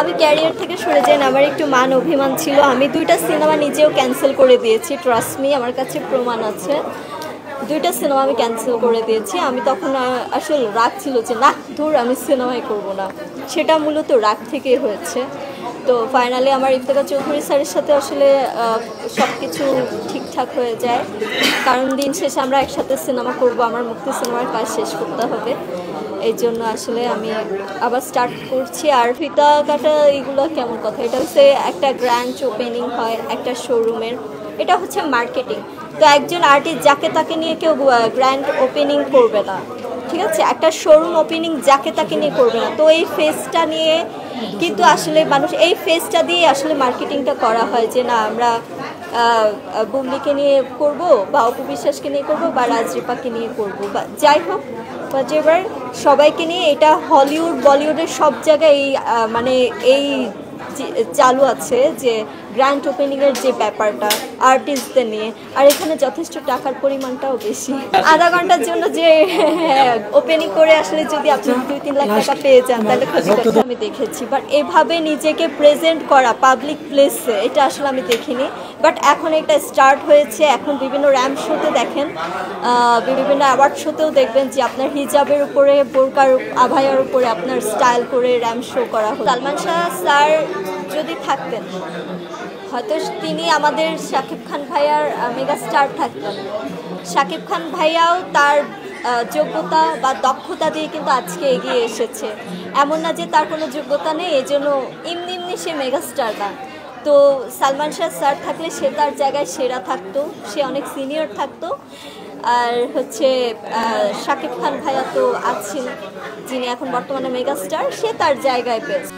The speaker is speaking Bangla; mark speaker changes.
Speaker 1: আমি ক্যারিয়ার থেকে সরে যাই না, আমার একটু মান অভিমান ছিল। আমি 2টা সিনেমা নিজেও ক্যান্সেল করে দিয়েছি, ট্রাস্ট মি, আমার কাছে প্রমাণ আছে। 2টা সিনেমা আমি ক্যান্সেল করে দিয়েছি। আমি তখন আসলে রাগ ছিল যে না ধর আমি সিনেমাই করব না, সেটা মূলত রাগ থেকেই হয়েছে। তো ফাইনালি আমার ইফতেখার চৌধুরী স্যারের সাথে আসলে সব কিছু ঠিকঠাক হয়ে যায়, কারণ দিন শেষে আমরা একসাথে সিনেমা করব, আমার মুক্তি সিনেমার কাজ শেষ করতে হবে। এই জন্য আসলে আমি আবার স্টার্ট করছি। আর ফিতা কাটা এইগুলো কেমন কথা, এটা হচ্ছে একটা গ্র্যান্ড ওপেনিং হয় একটা শোরুমের, এটা হচ্ছে মার্কেটিং। তো একজন আর্টিস্ট যাকে তাকে নিয়ে কেউ গ্র্যান্ড ওপেনিং করবে না, ঠিক আছে? একটা শোরুম ওপেনিং যাকে তাকে নিয়ে করবে না। তো এই ফেসটা নিয়ে কিন্তু আসলে মানুষ এই ফেসটা দিয়ে আসলে মার্কেটিংটা করা হয় যে না আমরা বুবলিকে নিয়ে করব, বা অপু বিশ্বাসকে নিয়ে করব, বা রাজরিপাকে নিয়ে করব, বা যাই হোক এবার সবাইকে নিয়ে। এটা হলিউড বলিউডের সব জায়গায় এই মানে এই চালু আছে যে গ্র্যান্ড ওপেনিংয়ের যে ব্যাপারটা আর্টিস্টদের নিয়ে। আর এখানে যথেষ্ট টাকার পরিমাণটাও বেশি। আধা ঘন্টার জন্য যে ওপেনিং করে আসলে যদি আপনি 2-3 লাখ টাকা পেয়ে যান তাহলে ক্ষতি করতে আমি দেখেছি, বাট এভাবে নিজেকে প্রেজেন্ট করা পাবলিক প্লেসে এটা আসলে আমি দেখিনি। বাট এখন এটা স্টার্ট হয়েছে। এখন বিভিন্ন র্যাম্প শোতে দেখেন, বিভিন্ন অ্যাওয়ার্ড শোতেও দেখবেন যে আপনার হিজাবের উপরে, বোরকার আভায়ার উপরে আপনার স্টাইল করে র্যাম্প শো করা হয়। সালমান শাহ স্যার যদি থাকতেন হয়তো তিনি আমাদের শাকিব খান ভাইয়ার মেগা স্টার থাকতেন। শাকিব খান ভাইয়াও তার যোগ্যতা বা দক্ষতা দিয়ে কিন্তু আজকে এগিয়ে এসেছে। এমন না যে তার কোনো যোগ্যতা নেই, এজন্য এমনি সে মেগা স্টার না। তো সালমান শাহ স্যার থাকলে সে তার জায়গায় সেরা থাকতো, সে অনেক সিনিয়র থাকতো। আর হচ্ছে শাকিব খান ভাইয়া তো আছেন, যিনি এখন বর্তমানে মেগা স্টার, সে তার জায়গায় বেস্ট।